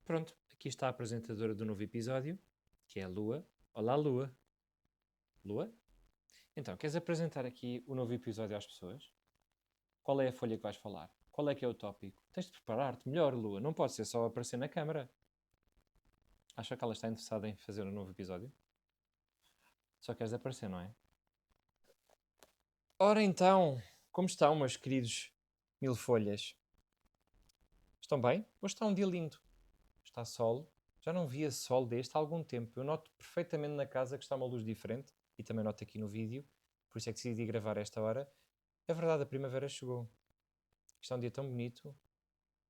Pronto, aqui está a apresentadora do novo episódio, que é a Lua. Olá, Lua. Lua? Então, queres apresentar aqui o novo episódio às pessoas? Qual é a folha que vais falar? Qual é que é o tópico? Tens de preparar-te melhor, Lua. Não pode ser só aparecer na câmara. Acha que ela está interessada em fazer um novo episódio? Só queres aparecer, não é? Ora então, como estão, meus queridos mil folhas? Estão bem? Hoje está um dia lindo. Está sol. Já não via sol deste há algum tempo. Eu noto perfeitamente na casa que está uma luz diferente e também noto aqui no vídeo. Por isso é que decidi gravar a esta hora. É verdade, a primavera chegou. Está um dia tão bonito.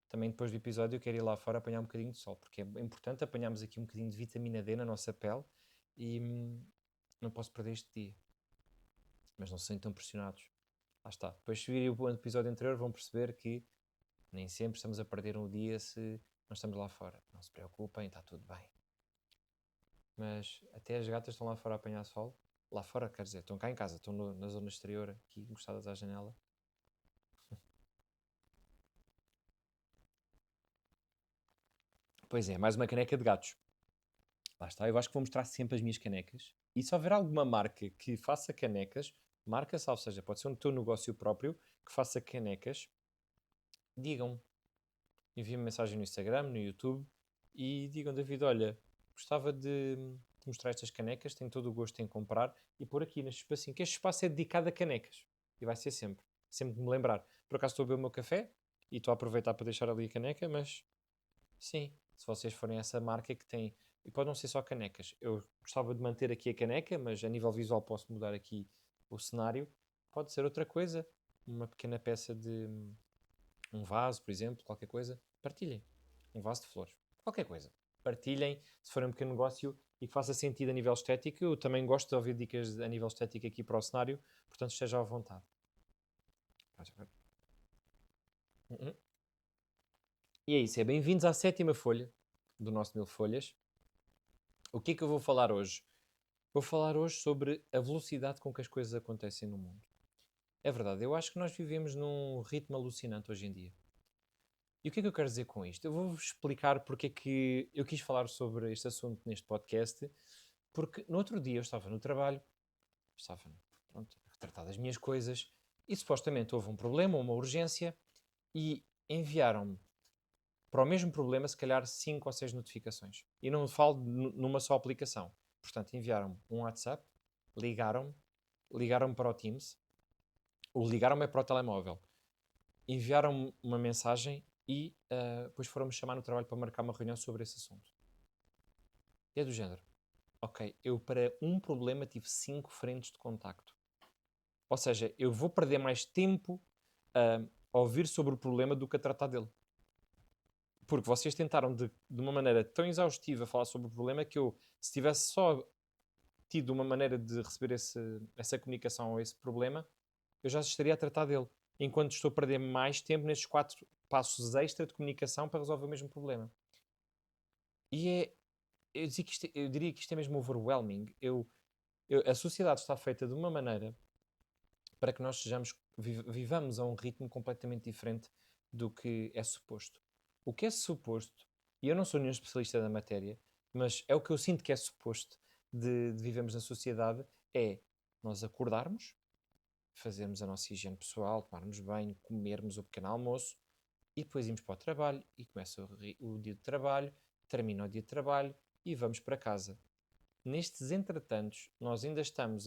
Também depois do episódio eu quero ir lá fora apanhar um bocadinho de sol, porque é importante apanharmos aqui um bocadinho de vitamina D na nossa pele e não posso perder este dia. Mas não se sintam pressionados. Lá está. Depois se virem o episódio anterior vão perceber que nem sempre estamos a perder um dia se não estamos lá fora. Não se preocupem, está tudo bem. Mas até as gatas estão lá fora a apanhar sol. Lá fora, quer dizer, estão cá em casa, estão na zona exterior, aqui encostadas à janela. Pois é, mais uma caneca de gatos. Lá está, eu acho que vou mostrar sempre as minhas canecas. E se houver alguma marca que faça canecas, marca, ou seja, pode ser um teu negócio próprio que faça canecas, digam. Enviem-me mensagem no Instagram, no YouTube e digam, David, olha, gostava de mostrar estas canecas, tenho todo o gosto em comprar e pôr aqui neste espacinho, que este espaço é dedicado a canecas. E vai ser sempre. Sempre que me lembrar. Por acaso estou a beber o meu café e estou a aproveitar para deixar ali a caneca, mas sim, se vocês forem essa marca que tem. E pode não ser só canecas. Eu gostava de manter aqui a caneca, mas a nível visual posso mudar aqui o cenário. Pode ser outra coisa. Uma pequena peça de um vaso, por exemplo, qualquer coisa. Partilhem. Um vaso de flores. Qualquer coisa. Partilhem, se for um pequeno negócio e que faça sentido a nível estético. Eu também gosto de ouvir dicas a nível estético aqui para o cenário, portanto esteja à vontade. Uhum. E é isso, é bem-vindos à sétima folha do nosso Mil Folhas. O que é que eu vou falar hoje? Vou falar hoje sobre a velocidade com que as coisas acontecem no mundo. É verdade, eu acho que nós vivemos num ritmo alucinante hoje em dia. E o que é que eu quero dizer com isto? Eu vou-vos explicar porque é que eu quis falar sobre este assunto neste podcast, porque no outro dia eu estava no trabalho, estava pronto, a tratar das minhas coisas, e supostamente houve um problema, uma urgência, e enviaram-me para o mesmo problema, se calhar 5 ou 6 notificações. E não falo numa só aplicação. Portanto, enviaram-me um WhatsApp, ligaram-me, ligaram-me para o Teams, ou ligaram-me para o telemóvel, enviaram-me uma mensagem e depois foram-me chamar no trabalho para marcar uma reunião sobre esse assunto. E é do género. Ok, eu para um problema tive 5 frentes de contacto. Ou seja, eu vou perder mais tempo a ouvir sobre o problema do que a tratar dele. Porque vocês tentaram de uma maneira tão exaustiva falar sobre o problema que eu, se tivesse só tido uma maneira de receber essa comunicação ou esse problema, eu já estaria a tratar dele. Enquanto estou a perder mais tempo nestes 4 passos extra de comunicação para resolver o mesmo problema. E eu diria que isto é mesmo overwhelming. A sociedade está feita de uma maneira para que nós vivamos a um ritmo completamente diferente do que é suposto. O que é suposto, e eu não sou nenhum especialista da matéria, mas é o que eu sinto que é suposto de vivermos na sociedade, é nós acordarmos, fazermos a nossa higiene pessoal, tomarmos banho, comermos o pequeno almoço e depois irmos para o trabalho e começa o dia de trabalho, termina o dia de trabalho e vamos para casa. Nestes entretantos, nós ainda estamos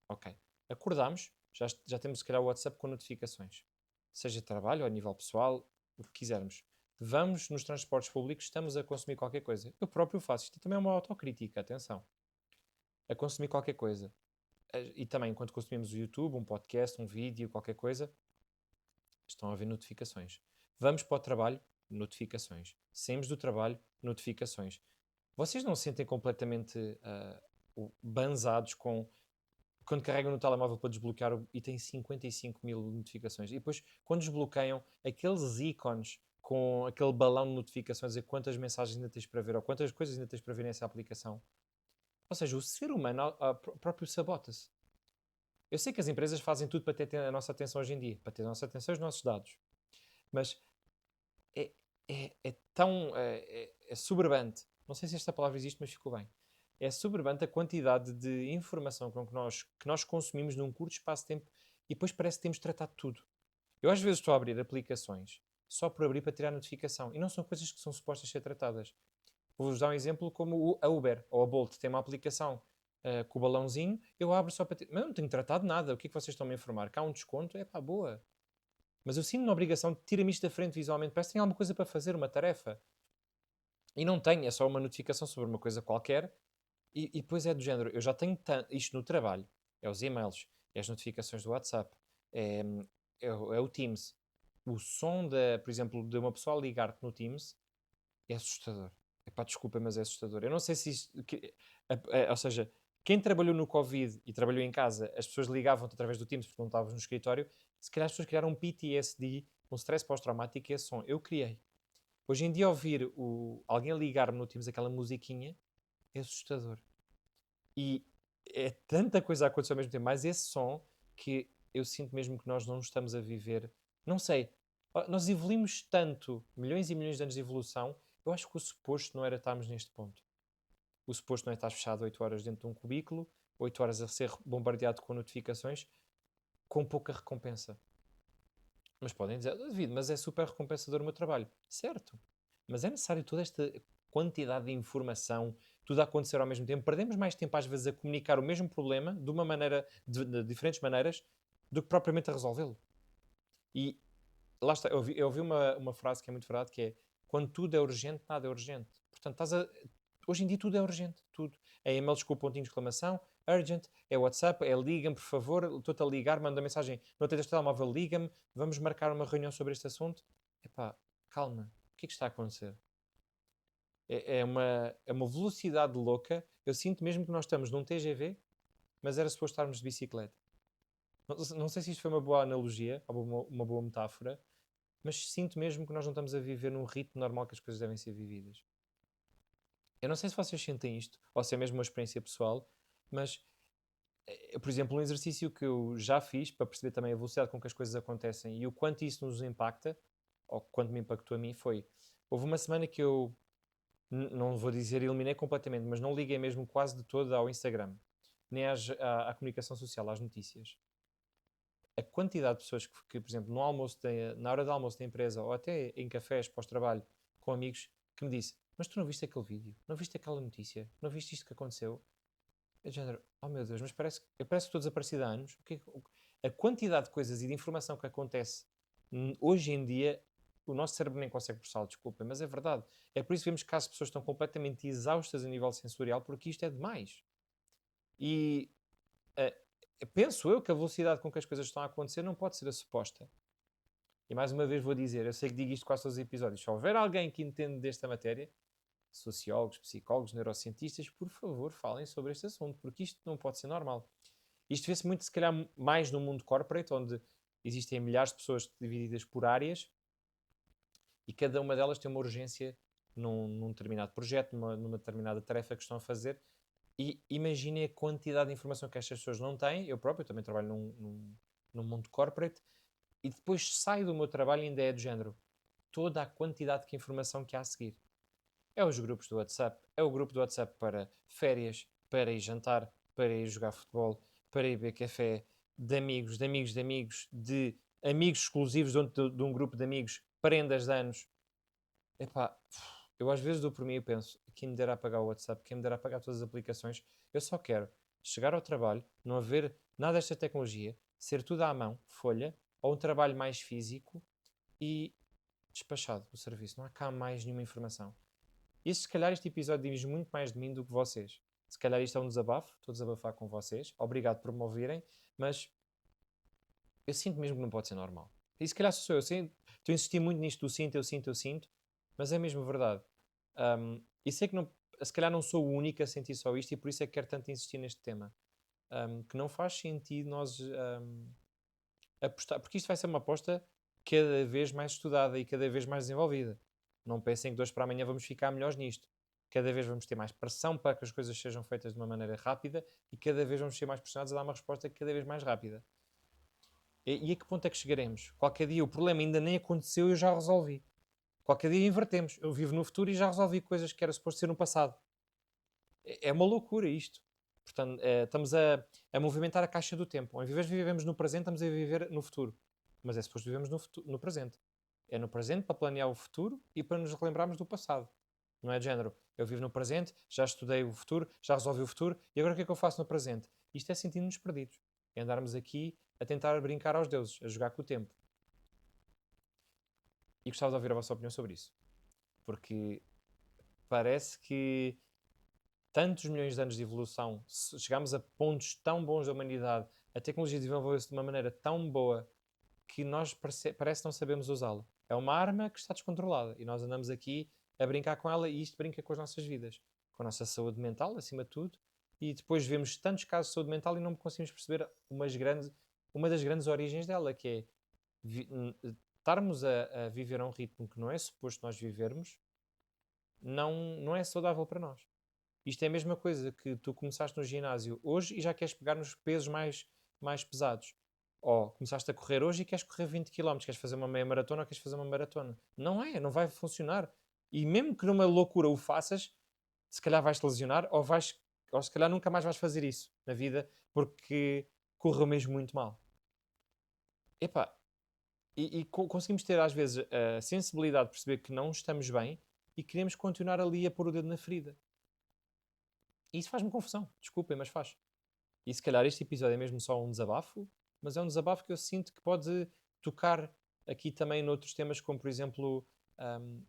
ok, acordamos, já temos se calhar o WhatsApp com notificações, seja trabalho ou a nível pessoal, o que quisermos. Vamos nos transportes públicos, estamos a consumir qualquer coisa. Eu próprio faço, isto também é uma autocrítica, atenção. A consumir qualquer coisa. E também, enquanto consumimos o YouTube, um podcast, um vídeo, qualquer coisa, estão a haver notificações. Vamos para o trabalho, notificações. Saímos do trabalho, notificações. Vocês não se sentem completamente banzados com quando carregam no telemóvel para desbloquear e tem 55 mil notificações. E depois, quando desbloqueiam, aqueles ícones com aquele balão de notificações, a dizer quantas mensagens ainda tens para ver ou quantas coisas ainda tens para ver nessa aplicação. Ou seja, o ser humano próprio sabota-se. Eu sei que as empresas fazem tudo para ter a nossa atenção hoje em dia, para ter a nossa atenção e os nossos dados. Mas é, é tão. é soberbante. Não sei se esta palavra existe, mas ficou bem. É soberbante a quantidade de informação que nós consumimos num curto espaço de tempo e depois parece que temos tratado tudo. Eu às vezes estou a abrir aplicações só por abrir para tirar notificação e não são coisas que são supostas ser tratadas. Vou-vos dar um exemplo como a Uber ou a Bolt tem uma aplicação com o balãozinho, eu abro só para... Mas eu não tenho tratado nada, o que é que vocês estão a me informar? Que há um desconto? É pá, boa. Mas eu sinto-me na obrigação de tirar-me isto da frente visualmente, parece que tenho alguma coisa para fazer, uma tarefa. E não tenho, é só uma notificação sobre uma coisa qualquer e depois é do género, eu já tenho isto no trabalho, é os e-mails, é as notificações do WhatsApp, é, é o Teams. O som, por exemplo, de uma pessoa a ligar-te no Teams é assustador. Epá, desculpa, mas é assustador. Eu não sei se isto... ou seja, quem trabalhou no Covid e trabalhou em casa, as pessoas ligavam-te através do Teams porque não estavas no escritório, se calhar as pessoas criaram um PTSD, um stress pós-traumático, e esse som. Eu criei. Hoje em dia, ouvir alguém ligar-me no Teams aquela musiquinha é assustador. E é tanta coisa a acontecer ao mesmo tempo, mais esse som, que eu sinto mesmo que nós não estamos a viver. Não sei, nós evoluímos tanto, milhões e milhões de anos de evolução, eu acho que o suposto não era estarmos neste ponto. O suposto não é estar fechado 8 horas dentro de um cubículo, 8 horas a ser bombardeado com notificações, com pouca recompensa. Mas podem dizer, David, mas é super recompensador o meu trabalho. Certo. Mas é necessário toda esta quantidade de informação, tudo a acontecer ao mesmo tempo. Perdemos mais tempo, às vezes, a comunicar o mesmo problema de uma maneira, de diferentes maneiras, do que propriamente a resolvê-lo. E lá está, eu ouvi uma frase que é muito verdade, que é quando tudo é urgente, nada é urgente. Portanto, hoje em dia tudo é urgente, tudo. É e-mails com o pontinho de exclamação, urgent, é WhatsApp, é liga-me, por favor, estou-te a ligar, manda mensagem, não tens este telemóvel, liga-me, vamos marcar uma reunião sobre este assunto. Epá, calma, o que é que está a acontecer? É uma velocidade louca. Eu sinto mesmo que nós estamos num TGV, mas era suposto estarmos de bicicleta. Não sei se isto foi uma boa analogia, ou uma boa metáfora, mas sinto mesmo que nós não estamos a viver num ritmo normal que as coisas devem ser vividas. Eu não sei se vocês sentem isto, ou se é mesmo uma experiência pessoal, mas, por exemplo, um exercício que eu já fiz para perceber também a velocidade com que as coisas acontecem e o quanto isso nos impacta, ou quanto me impactou a mim, houve uma semana que eu, não vou dizer eliminei completamente, mas não liguei mesmo quase de todo ao Instagram, nem à comunicação social, às notícias. A quantidade de pessoas que, por exemplo, no almoço na hora do almoço da empresa ou até em cafés pós-trabalho com amigos, que me disse: Mas tu não viste aquele vídeo? Não viste aquela notícia? Não viste isto que aconteceu? É de género: Oh meu Deus, mas parece que estou desaparecido há anos. A quantidade de coisas e de informação que acontece hoje em dia, o nosso cérebro nem consegue processá-lo, desculpa, mas é verdade. É por isso que vemos que as pessoas estão completamente exaustas a nível sensorial, porque isto é demais. E penso eu que a velocidade com que as coisas estão a acontecer não pode ser a suposta. E mais uma vez vou dizer, eu sei que digo isto quase todos os episódios, se houver alguém que entende desta matéria, sociólogos, psicólogos, neurocientistas, por favor, falem sobre este assunto, porque isto não pode ser normal. Isto vê-se muito, se calhar, mais no mundo corporate, onde existem milhares de pessoas divididas por áreas e cada uma delas tem uma urgência num determinado projeto, numa determinada tarefa que estão a fazer. E imaginem a quantidade de informação que estas pessoas não têm. Eu próprio também trabalho num mundo corporate e depois saio do meu trabalho e ainda é do género. Toda a quantidade de informação que há a seguir. É os grupos do WhatsApp, é o grupo do WhatsApp para férias, para ir jantar, para ir jogar futebol, para ir beber café, de amigos, de amigos, de amigos, de amigos exclusivos dentro de um grupo de amigos, prendas de anos. Epá, eu às vezes dou por mim e penso, quem me dera apagar o WhatsApp, quem me dera apagar todas as aplicações, eu só quero chegar ao trabalho, não haver nada desta tecnologia, ser tudo à mão, folha, ou um trabalho mais físico e despachado o serviço. Não há cá mais nenhuma informação. E se calhar este episódio diz muito mais de mim do que vocês. Se calhar isto é um desabafo, estou a desabafar com vocês. Obrigado por me ouvirem, mas eu sinto mesmo que não pode ser normal. E se calhar sou eu, estou a insistir muito nisto do sinto, eu sinto, mas é mesmo verdade. E sei que não, se calhar não sou o único a sentir só isto e por isso é que quero tanto insistir neste tema. Que não faz sentido nós apostar, porque isto vai ser uma aposta cada vez mais estudada e cada vez mais desenvolvida. Não pensem que de hoje para amanhã vamos ficar melhores nisto. Cada vez vamos ter mais pressão para que as coisas sejam feitas de uma maneira rápida e cada vez vamos ser mais pressionados a dar uma resposta cada vez mais rápida. E a que ponto é que chegaremos? Qualquer dia o problema ainda nem aconteceu e eu já resolvi. Qualquer dia invertemos. Eu vivo no futuro e já resolvi coisas que era suposto ser no passado. É uma loucura isto. Portanto, estamos a movimentar a caixa do tempo. Ao invés de vivemos no presente, estamos a viver no futuro. Mas é suposto vivemos no presente. É no presente para planear o futuro e para nos relembrarmos do passado. Não é de género. Eu vivo no presente, já estudei o futuro, já resolvi o futuro e agora o que é que eu faço no presente? Isto é sentir-nos perdidos. É andarmos aqui a tentar brincar aos deuses, a jogar com o tempo. E gostava de ouvir a vossa opinião sobre isso. Porque parece que tantos milhões de anos de evolução, chegámos a pontos tão bons da humanidade, a tecnologia desenvolveu-se de uma maneira tão boa que nós parece não sabemos usá-la. É uma arma que está descontrolada e nós andamos aqui a brincar com ela e isto brinca com as nossas vidas, com a nossa saúde mental, acima de tudo, e depois vemos tantos casos de saúde mental e não conseguimos perceber uma das grandes origens dela, que é estarmos a viver a um ritmo que não é suposto nós vivermos, não é saudável para nós. Isto é a mesma coisa que tu começaste no ginásio hoje e já queres pegar nos pesos mais pesados. Ou começaste a correr hoje e queres correr 20 km, queres fazer uma meia maratona ou queres fazer uma maratona. Não vai funcionar. E mesmo que numa loucura o faças, se calhar vais-te lesionar ou se calhar nunca mais vais fazer isso na vida porque correu mesmo muito mal. Epá, conseguimos ter às vezes a sensibilidade de perceber que não estamos bem e queremos continuar ali a pôr o dedo na ferida. E isso faz-me confusão, desculpem, mas faz. E se calhar este episódio é mesmo só um desabafo, mas é um desabafo que eu sinto que pode tocar aqui também noutros temas, como por exemplo, ahm,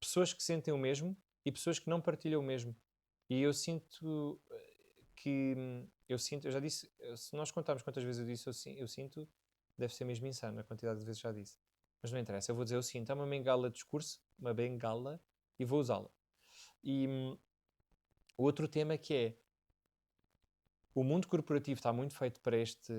pessoas que sentem o mesmo e pessoas que não partilham o mesmo. E eu sinto eu já disse, se nós contarmos quantas vezes eu disse eu sinto, deve ser mesmo insano a quantidade de vezes que já disse. Mas não interessa, eu vou dizer eu sinto, é uma bengala de discurso, uma bengala, e vou usá-la. E o outro tema que é o mundo corporativo está muito feito para este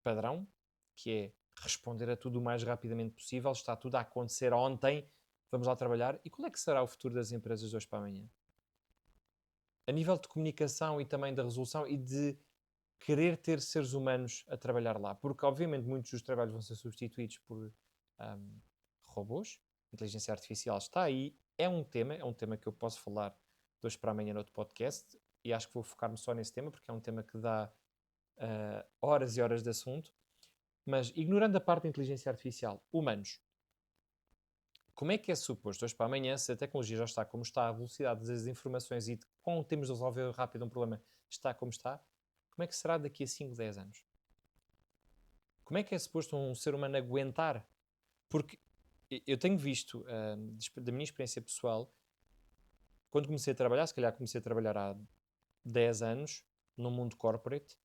padrão, que é responder a tudo o mais rapidamente possível, está tudo a acontecer ontem, vamos lá trabalhar. E qual é que será o futuro das empresas de hoje para amanhã? A nível de comunicação e também da resolução e de querer ter seres humanos a trabalhar lá, porque obviamente muitos dos trabalhos vão ser substituídos por robôs, inteligência artificial está aí, é um tema que eu posso falar de hoje para amanhã no outro podcast, e acho que vou focar-me só nesse tema, porque é um tema que dá horas e horas de assunto, mas ignorando a parte da inteligência artificial, humanos, como é que é suposto hoje para amanhã, se a tecnologia já está como está, a velocidade das informações e de quão temos de resolver rápido um problema está como está, como é que será daqui a 5, 10 anos? Como é que é suposto um ser humano aguentar? Porque eu tenho visto, da minha experiência pessoal, quando comecei a trabalhar, se calhar comecei a trabalhar há 10 anos, no mundo corporate,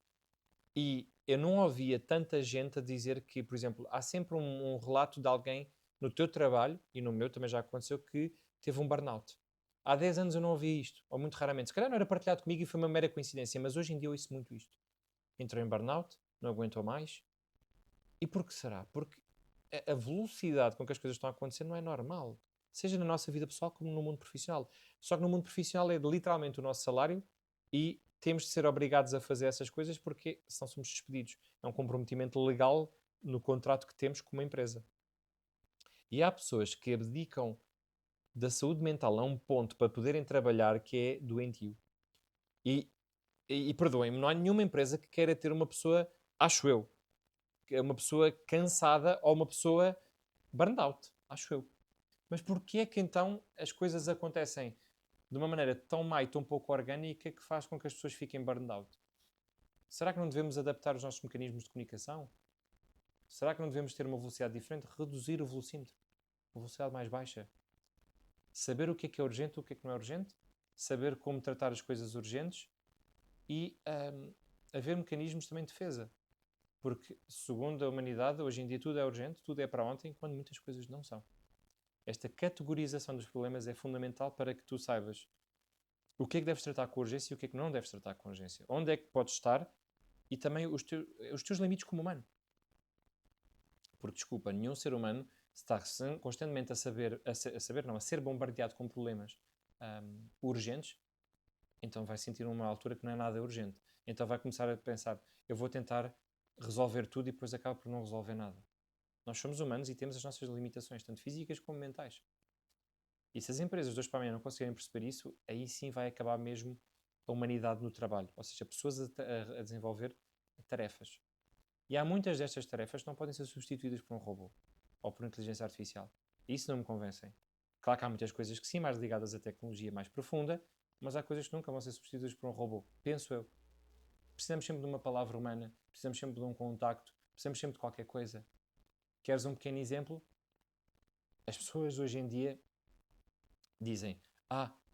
e eu não ouvia tanta gente a dizer que, por exemplo, há sempre um relato de alguém no teu trabalho, e no meu também já aconteceu, que teve um burnout. Há 10 anos eu não ouvia isto, ou muito raramente. Se calhar não era partilhado comigo e foi uma mera coincidência, mas hoje em dia eu ouço muito isto. Entrou em burnout, não aguentou mais. E por que será? Porque a velocidade com que as coisas estão a acontecer não é normal. Seja na nossa vida pessoal como no mundo profissional. Só que no mundo profissional é literalmente o nosso salário e temos de ser obrigados a fazer essas coisas porque senão somos despedidos. É um comprometimento legal no contrato que temos com uma empresa. E há pessoas que abdicam da saúde mental a um ponto para poderem trabalhar que é doentio. E, e perdoem-me, não há nenhuma empresa que queira ter uma pessoa, acho eu, que é uma pessoa cansada ou uma pessoa burnout, acho eu. Mas porquê é que então as coisas acontecem de uma maneira tão má e tão pouco orgânica que faz com que as pessoas fiquem burned out? Será que não devemos adaptar os nossos mecanismos de comunicação? Será que não devemos ter uma velocidade diferente? Reduzir o velocímetro, uma velocidade mais baixa. Saber o que é urgente, o que é que não é urgente. Saber como tratar as coisas urgentes e haver mecanismos também de defesa. Porque, segundo a humanidade, hoje em dia tudo é urgente, tudo é para ontem, quando muitas coisas não são. Esta categorização dos problemas é fundamental para que tu saibas o que é que deves tratar com urgência e o que é que não deves tratar com urgência. Onde é que podes estar e também os teus limites como humano. Porque, desculpa, nenhum ser humano está constantemente a ser bombardeado com problemas urgentes, então vai sentir uma altura que não é nada urgente. Então vai começar a pensar, eu vou tentar resolver tudo e depois acaba por não resolver nada. Nós somos humanos e temos as nossas limitações, tanto físicas como mentais. E se as empresas de hoje para amanhã não conseguirem perceber isso, aí sim vai acabar mesmo a humanidade no trabalho. Ou seja, pessoas a desenvolver tarefas. E há muitas destas tarefas que não podem ser substituídas por um robô ou por inteligência artificial. E isso não me convencem. Claro que há muitas coisas que sim, mais ligadas à tecnologia mais profunda, mas há coisas que nunca vão ser substituídas por um robô. Penso eu. Precisamos sempre de uma palavra humana, precisamos sempre de um contacto, precisamos sempre de qualquer coisa. Queres um pequeno exemplo? As pessoas hoje em dia dizem: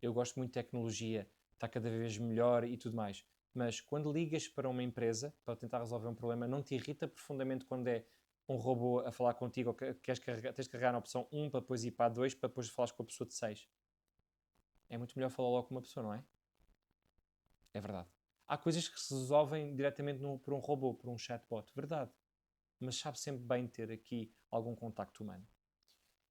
eu gosto muito de tecnologia, está cada vez melhor e tudo mais. Mas quando ligas para uma empresa para tentar resolver um problema, não te irrita profundamente quando é um robô a falar contigo ou tens de carregar na opção 1 para depois ir para a 2 para depois falares com a pessoa de 6? É muito melhor falar logo com uma pessoa, não é? É verdade. Há coisas que se resolvem diretamente por um robô, por um chatbot, verdade. Mas sabe sempre bem ter aqui algum contacto humano.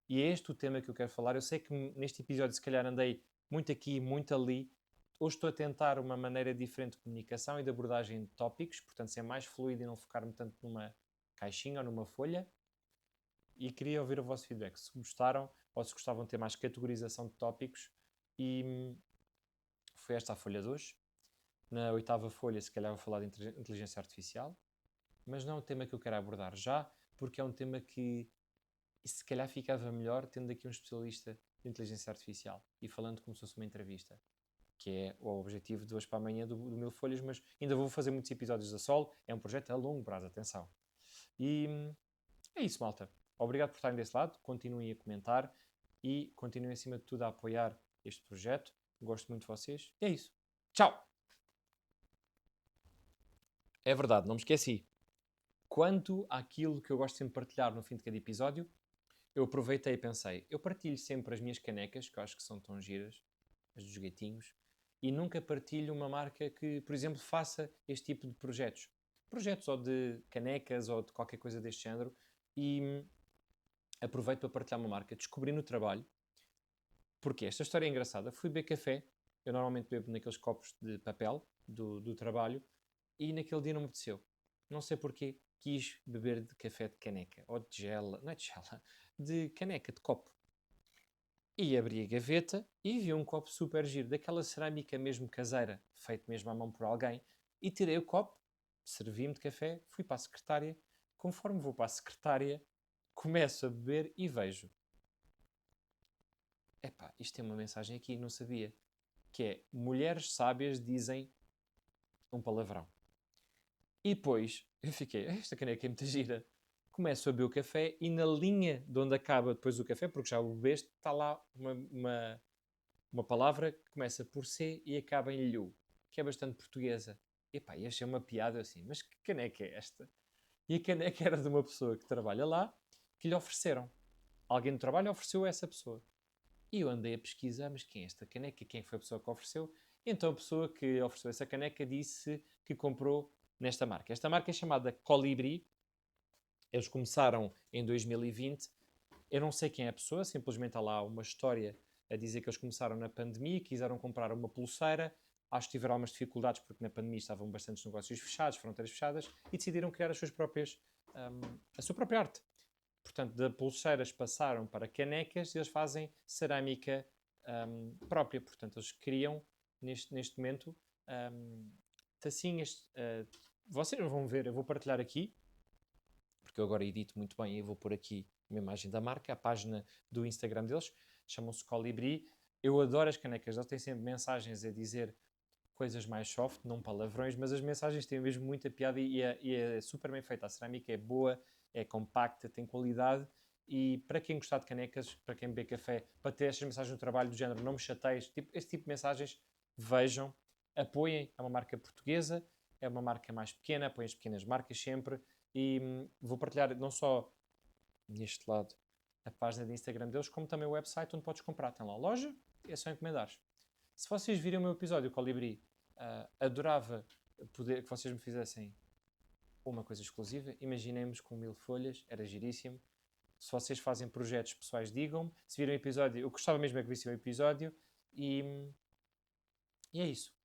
E é este o tema que eu quero falar. Eu sei que neste episódio se calhar andei muito aqui, muito ali. Hoje estou a tentar uma maneira diferente de comunicação e de abordagem de tópicos, portanto ser mais fluido e não focar-me tanto numa caixinha ou numa folha. E queria ouvir o vosso feedback, se gostaram ou se gostavam de ter mais categorização de tópicos. E foi esta a folha de hoje. Na 8ª folha, se calhar vou falar de inteligência artificial, mas não é um tema que eu quero abordar já, porque é um tema que se calhar ficava melhor tendo aqui um especialista de inteligência artificial e falando como se fosse uma entrevista, que é o objetivo de hoje para amanhã do Mil Folhas, mas ainda vou fazer muitos episódios a solo, é um projeto a longo prazo, atenção. E é isso, malta. Obrigado por estarem desse lado, continuem a comentar e continuem acima de tudo a apoiar este projeto. Gosto muito de vocês. E é isso. Tchau! É verdade, não me esqueci. Quanto àquilo que eu gosto sempre de partilhar no fim de cada episódio, eu aproveitei e pensei, eu partilho sempre as minhas canecas, que eu acho que são tão giras, as dos gatinhos, e nunca partilho uma marca que, por exemplo, faça este tipo de projetos. Projetos ou de canecas ou de qualquer coisa deste género, e aproveito para partilhar uma marca. Descobri no trabalho, porque esta história é engraçada. Fui beber café, eu normalmente bebo naqueles copos de papel do trabalho, e naquele dia não me apeteceu. Não sei porquê, quis beber de café de caneca, ou de gela, não é de gela, de caneca, de copo. E abri a gaveta e vi um copo super giro, daquela cerâmica mesmo caseira, feito mesmo à mão por alguém, e tirei o copo, servi-me de café, fui para a secretária. Conforme vou para a secretária, começo a beber e vejo. Epá, isto tem uma mensagem aqui, não sabia. Que é, mulheres sábias dizem um palavrão. E depois, eu fiquei, esta caneca é muito gira. Começo a beber o café e na linha de onde acaba depois o café, porque já o bebeste, está lá uma palavra que começa por C e acaba em LHU, que é bastante portuguesa. Epá, e achei uma piada assim, mas que caneca é esta? E a caneca era de uma pessoa que trabalha lá, que lhe ofereceram. Alguém do trabalho ofereceu a essa pessoa. E eu andei a pesquisar, mas quem é esta caneca? Quem foi a pessoa que ofereceu? Então a pessoa que ofereceu essa caneca disse que comprou nesta marca. Esta marca é chamada Colibri. Eles começaram em 2020. Eu não sei quem é a pessoa, simplesmente há lá uma história a dizer que eles começaram na pandemia, quiseram comprar uma pulseira, acho que tiveram algumas dificuldades porque na pandemia estavam bastantes negócios fechados, fronteiras fechadas, e decidiram criar as suas próprias, a sua própria arte. Portanto, de pulseiras passaram para canecas e eles fazem cerâmica própria. Portanto, eles criam neste momento tacinhas. Vocês vão ver, eu vou partilhar aqui, porque eu agora edito muito bem e vou pôr aqui uma imagem da marca, a página do Instagram deles, chamam-se Colibri. Eu adoro as canecas, eles têm sempre mensagens a dizer coisas mais soft, não palavrões, mas as mensagens têm mesmo muita piada e é super bem feita. A cerâmica é boa, é compacta, tem qualidade e para quem gostar de canecas, para quem beber café, para ter estas mensagens no trabalho do género, não me chateies, este tipo de mensagens, vejam, apoiem, é uma marca portuguesa, é uma marca mais pequena, apoiem as pequenas marcas sempre e vou partilhar não só neste lado a página de Instagram deles, como também o website onde podes comprar. Tem lá a loja e é só encomendares. Se vocês virem o meu episódio Colibri, adorava poder que vocês me fizessem uma coisa exclusiva. Imaginemos com 1000 folhas, era giríssimo. Se vocês fazem projetos pessoais, digam-me. Se viram o episódio, eu gostava mesmo é que vissem o episódio. E é isso.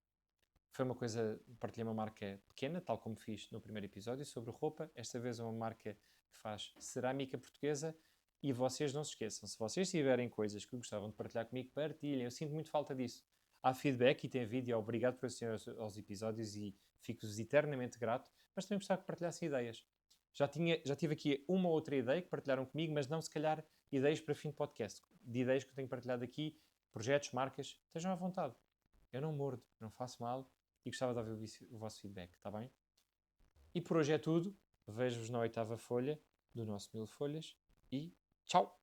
Foi uma coisa, partilhei uma marca pequena, tal como fiz no primeiro episódio, sobre roupa. Esta vez é uma marca que faz cerâmica portuguesa. E vocês não se esqueçam, se vocês tiverem coisas que gostavam de partilhar comigo, partilhem. Eu sinto muito falta disso. Há feedback e tem vídeo. Obrigado por assistir aos episódios e fico-vos eternamente grato. Mas também gostava que partilhassem ideias. Já tive aqui uma ou outra ideia que partilharam comigo, mas não se calhar ideias para fim de podcast. De ideias que eu tenho partilhado aqui, projetos, marcas, estejam à vontade. Eu não mordo, não faço mal e gostava de ouvir o vosso feedback, está bem? E por hoje é tudo. Vejo-vos na 8ª folha do nosso Mil Folhas e tchau!